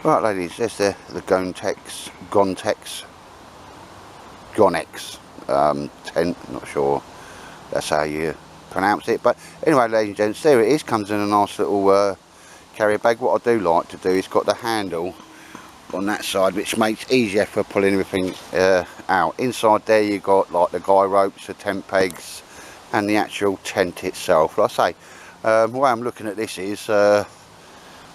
Right ladies, there's the Gonex tent, not sure that's how you pronounce it, but anyway ladies and gents, there it is. Comes in a nice little carrier bag. What I do like to do is got the handle on that side, which makes it easier for pulling everything out. Inside there you got like the guy ropes, the tent pegs and the actual tent itself. Like I say, the way I'm looking at this is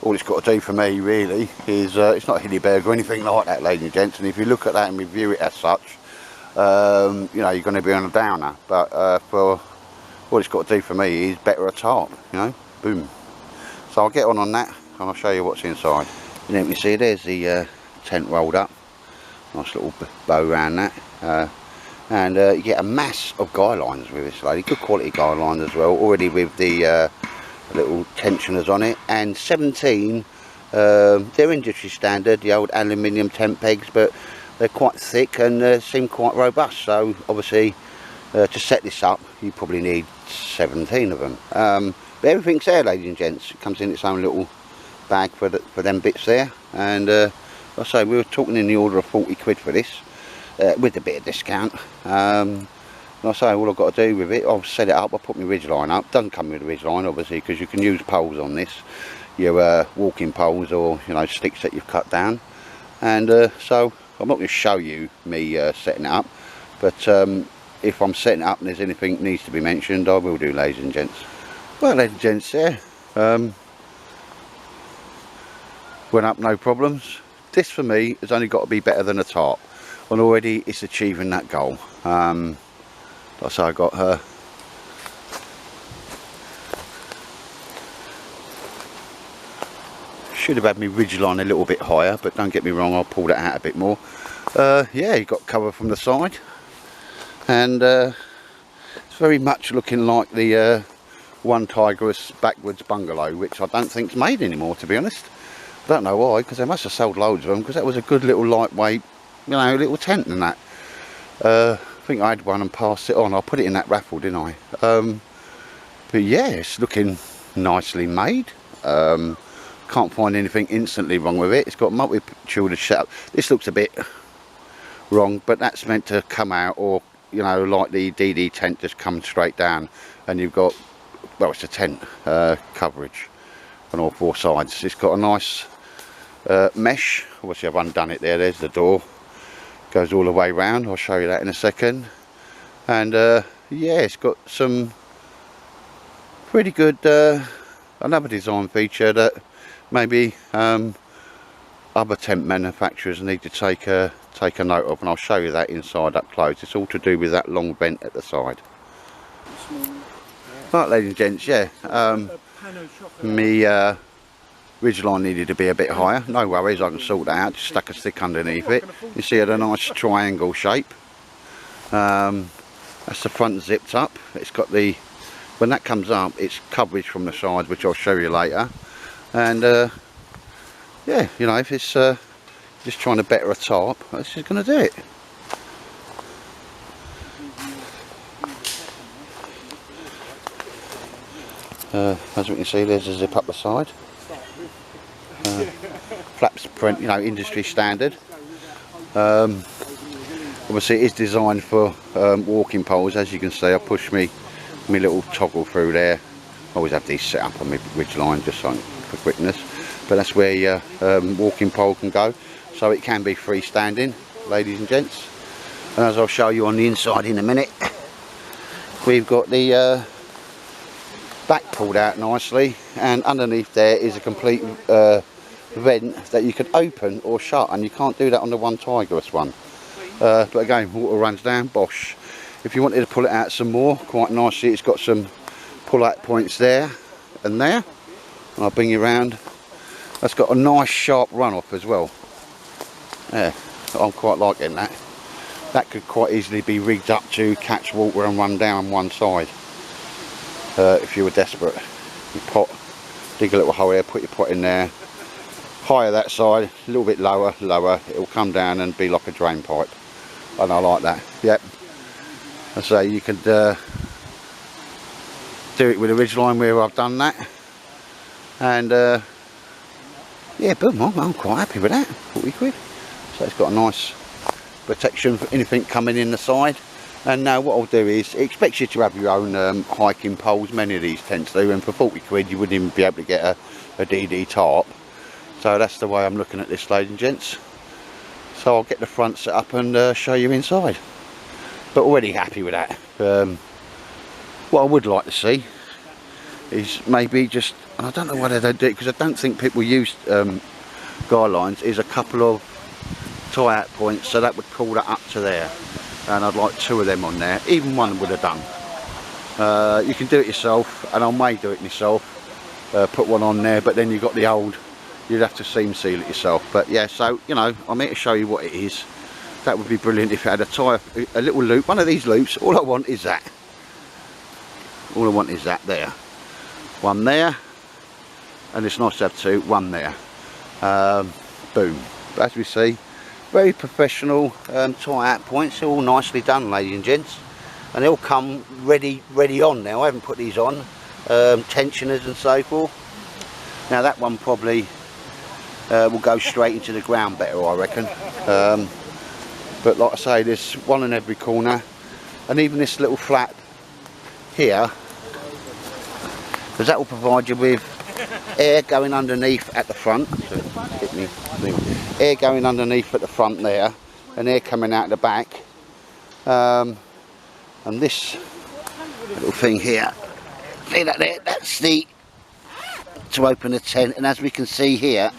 all it's got to do for me really is it's not a Hillyberg or anything like that ladies and gents, and if you look at that and review it as such, you know, you're going to be on a downer, but for what it's got to do for me is better a tarp, you know, boom. So I'll get on that and I'll show you what's inside. And then you see there's the tent rolled up, nice little bow around that, and you get a mass of guy lines with this lady, good quality guy lines as well, already with the little tensioners on it, and 17 they're industry standard, the old aluminium tent pegs, but they're quite thick and seem quite robust. So obviously to set this up you probably need 17 of them, but everything's there ladies and gents. It comes in its own little bag for them bits there, and like I say, we were talking in the order of 40 quid for this, with a bit of discount. Like I say, all I've got to do with it, I've set it up, I put my ridge line up. Doesn't come with a ridge line obviously, because you can use poles on this, your walking poles, or you know, sticks that you've cut down. And so I'm not going to show you me setting it up, but if I'm setting it up and there's anything needs to be mentioned, I will do ladies and gents. Well ladies and gents, there went up no problems. This for me has only got to be better than a tarp, and already it's achieving that goal. Like I say, I got her should have had me ridge line a little bit higher, but don't get me wrong, I'll pull that out a bit more. Yeah, you got cover from the side, and it's very much looking like the one Tiger's backwards bungalow, which I don't think's made anymore, to be honest. I don't know why, because they must have sold loads of them, because that was a good little lightweight, you know, little tent and that. I think I had one and passed it on. I put it in that raffle, didn't I? But yeah, it's looking nicely made. Can't find anything instantly wrong with it. It's got multi-shielded setup. This looks a bit wrong, but that's meant to come out, or you know, like the DD tent just comes straight down, and you've got, well, it's a tent coverage on all four sides. It's got a nice mesh. Obviously I've undone it there. There's the door, goes all the way round. I'll show you that in a second. And yeah, it's got some pretty good another design feature that maybe other tent manufacturers need to take a note of, and I'll show you that inside up close. It's all to do with that long vent at the side. Right ladies and gents, yeah, me ridgeline needed to be a bit higher. No worries, I can sort that out. Just stuck a stick underneath it. You see it, a nice triangle shape. That's the front zipped up. It's got the, when that comes up, it's coverage from the side, which I'll show you later. And yeah, you know, if it's just trying to better a tarp, this is going to do it. As we can see, there's a zip up the side. Flaps print, you know, industry standard. Obviously it is designed for walking poles. As you can see, I push me little toggle through there. I always have these set up on my ridge line just so for quickness, but that's where your walking pole can go, so it can be freestanding ladies and gents. And as I'll show you on the inside in a minute, we've got the back pulled out nicely, and underneath there is a complete vent that you can open or shut, and you can't do that on the one Tiger's one. But again, water runs down, bosh. If you wanted to pull it out some more, quite nicely, it's got some pull out points there and there, and I'll bring you around. That's got a nice sharp run off as well. Yeah, I'm quite liking that. That could quite easily be rigged up to catch water and run down one side. If you were desperate, you pot, dig a little hole there, put your pot in there, higher that side, a little bit lower, it will come down and be like a drain pipe, and I like that. Yep, I say you could do it with a ridge line where I've done that, and yeah, boom, I'm quite happy with that. 40 quid. So it's got a nice protection for anything coming in the side. And now what I'll do is, it expects you to have your own hiking poles, many of these tents do, and for 40 quid you wouldn't even be able to get a DD tarp. So that's the way I'm looking at this, ladies and gents. So I'll get the front set up and show you inside. But already happy with that. What I would like to see is maybe just, I don't know whether they do it, because I don't think people use guy lines, is a couple of tie-out points, so that would pull that up to there. And I'd like 2 of them on there. Even one would have done. You can do it yourself, and I may do it myself. Put one on there, but then you've got the old, you'd have to seam seal it yourself. But yeah, so you know, I'm here to show you what it is. That would be brilliant if it had a little loop, one of these loops. All I want is that. All I want is that there. One there, and it's nice to have 2. One there. Boom. But as we see, very professional tie-out points, all nicely done, ladies and gents, and they all come ready on now. I haven't put these on, tensioners and so forth. Now that one probably will go straight into the ground better, I reckon. But like I say, there's one in every corner, and even this little flap here, because that will provide you with air going underneath at the front. So, hit me. Air going underneath at the front there, and air coming out the back. And this little thing here, see that there, that's the, to open the tent, and as we can see here,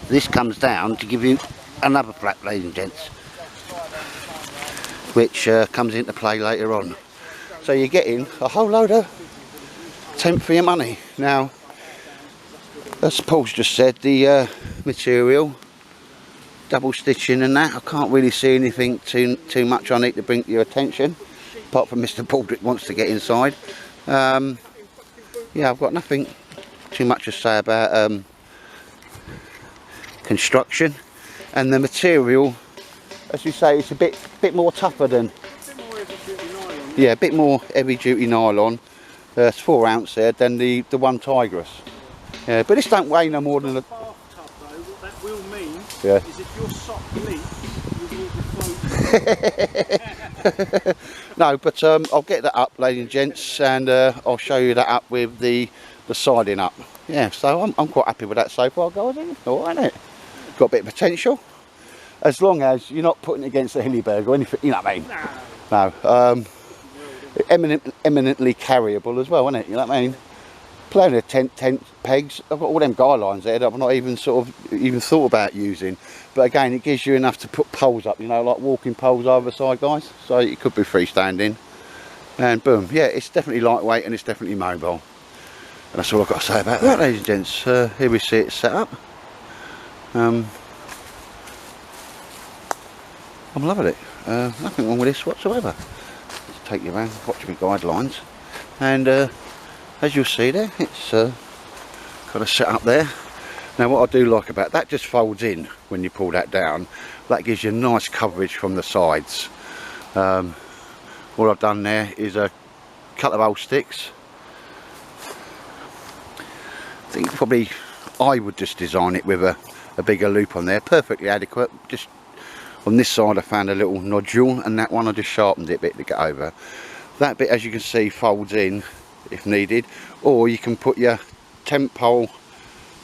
this comes down to give you another flap, ladies and gents, which comes into play later on. So you're getting a whole load of tent for your money. Now, as Paul's just said, the material, double stitching and that, I can't really see anything too much on it to bring to your attention, apart from Mr. Baldrick wants to get inside. Yeah, I've got nothing too much to say about construction, and the material, as you say, it's a bit more tougher than, yeah, a bit more heavy duty nylon. It's 4 ounce there than the one Tigris. Yeah, but this don't weigh no more than a. What that will mean, yeah, is if your sock leaks, you will be floating. No, but I'll get that up, ladies and gents, and I'll show you that up with the siding up. Yeah, so I'm quite happy with that so far, guys. All right, isn't it? Got a bit of potential, as long as you're not putting it against the Hillyberg or anything. You know what I mean? No. Eminently carryable as well, isn't it? You know what I mean? Plenty of tent pegs. I've got all them guy lines there that I've not even even thought about using. But again, it gives you enough to put poles up, you know, like walking poles either side, guys. So it could be freestanding. And boom, yeah, it's definitely lightweight and it's definitely mobile. And that's all I've got to say about that, ladies and gents. Here we see it set up. I'm loving it. Nothing wrong with this whatsoever. Just take you around, watch my guidelines, and as you'll see there, it's got a set up there. Now what I do like about that, just folds in when you pull that down. That gives you nice coverage from the sides. All I've done there is a couple of old sticks. I think probably I would just design it with a bigger loop on there, perfectly adequate. Just on this side I found a little nodule, and that one I just sharpened it a bit to get over. That bit, as you can see, folds in if needed, or you can put your tent pole,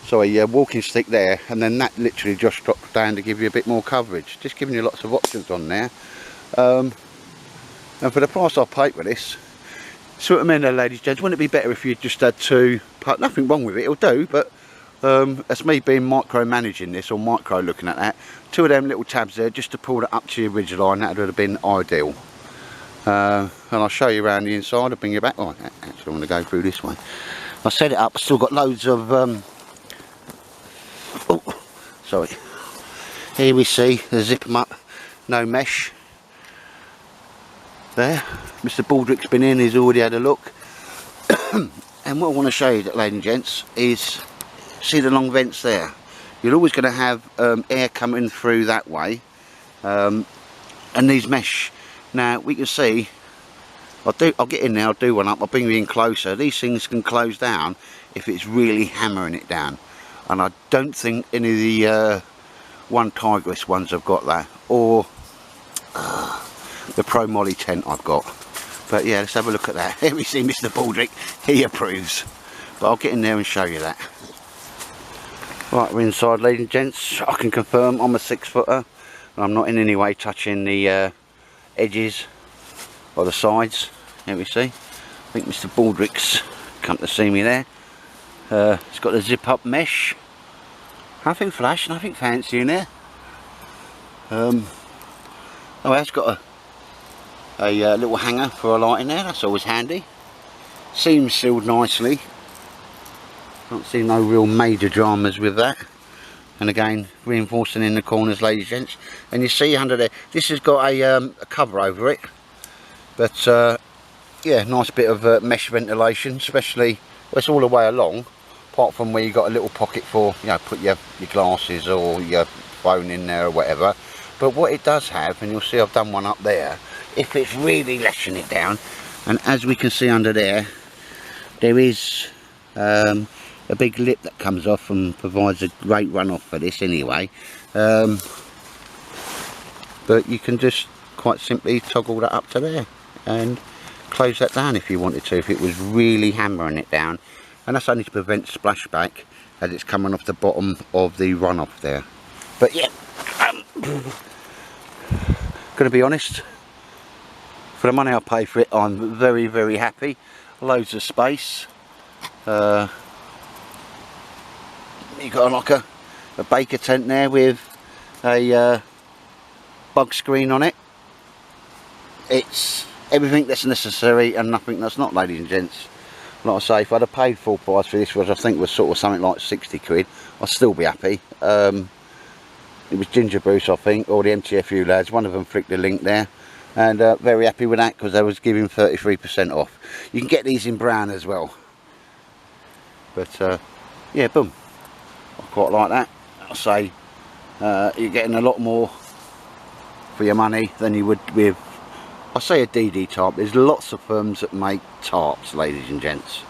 sorry, your walking stick there, and then that literally just drops down to give you a bit more coverage. Just giving you lots of options on there. And for the price I paid for this, so what I mean there, ladies and gents, wouldn't it be better if you just had 2, nothing wrong with it, it'll do, but that's me being micro-managing this, or micro looking at that. 2 of them little tabs there just to pull it up to your ridge line, that would have been ideal. And I'll show you around the inside. I'll bring you back. Oh, actually I want to go through this way. I set it up, I've still got loads of oh, sorry. Here we see the zip them up, no mesh there. Mr. Baldrick's been in, he's already had a look. And what I want to show you, ladies and gents, is see the long vents there. You're always going to have air coming through that way, and these mesh. Now we can see, I'll get in there, I'll do one up, I'll bring you in closer. These things can close down if it's really hammering it down. and I don't think any of the One Tigress ones have got that, or the Pro Molly tent I've got. But yeah, let's have a look at that. Here we see Mr. Baldrick, he approves. But I'll get in there and show you that. Right, we're inside, ladies and gents. I can confirm I'm a 6-footer, and I'm not in any way touching the edges or the sides. Here we see. I think Mr. Baldrick's come to see me there. It's got the zip up mesh. Nothing flash, nothing fancy in there. Oh, it's got a little hanger for a light in there. That's always handy. Seams sealed nicely. Can't see no real major dramas with that. And again, reinforcing in the corners, ladies and gents. And you see under there, this has got a cover over it. But yeah, nice bit of mesh ventilation, especially, well, it's all the way along, apart from where you've got a little pocket for, you know, put your glasses or your phone in there or whatever. But what it does have, and you'll see I've done one up there, if it's really lashing it down, and as we can see under there, there is a big lip that comes off and provides a great runoff for this anyway. But you can just quite simply toggle that up to there and close that down if you wanted to, if it was really hammering it down. And that's only to prevent splashback as it's coming off the bottom of the runoff there. But yeah, gonna be honest, for the money I pay for it, I'm very, very happy. Loads of space. You got like a baker tent there with a bug screen on it. It's everything that's necessary and nothing that's not, ladies and gents. Like I say, if I'd have paid full price for this, which I think was sort of something like 60 quid, I'd still be happy. It was Ginger Bruce, I think, or the MTFU lads, one of them flicked the link there, and very happy with that because they was giving 33% off. You can get these in brown as well. But yeah, boom, I quite like that. I say you're getting a lot more for your money than you would with, I say, a DD tarp. There's lots of firms that make tarps, ladies and gents.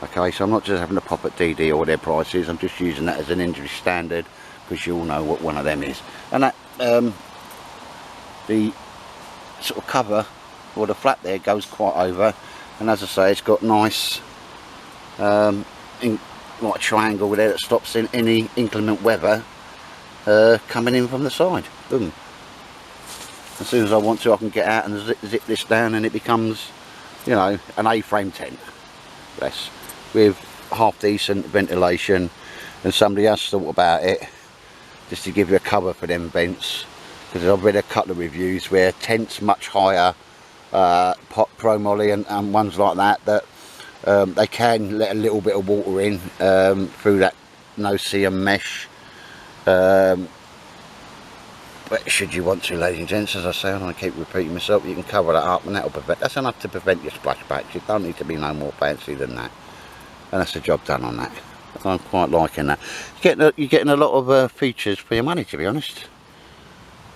Okay, so I'm not just having a pop at DD or their prices, I'm just using that as an industry standard because you all know what one of them is. And that the sort of cover or the flap there goes quite over, and as I say, it's got nice like a triangle there that stops in any inclement weather coming in from the side. Boom. As soon as I want to, I can get out and zip this down and it becomes, you know, an A-frame tent. Yes, with half decent ventilation, and somebody else thought about it just to give you a cover for them vents, because I've read a couple of reviews where tents much higher, Pro Molly and ones like that, they can let a little bit of water in through that no-seam mesh. But should you want to, ladies and gents, as I say, I don't want to keep repeating myself, you can cover that up and that'll prevent, that's enough to prevent your splashbacks. You don't need to be no more fancy than that. And that's the job done on that. I'm quite liking that. You're getting a lot of features for your money, to be honest.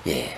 Yeah.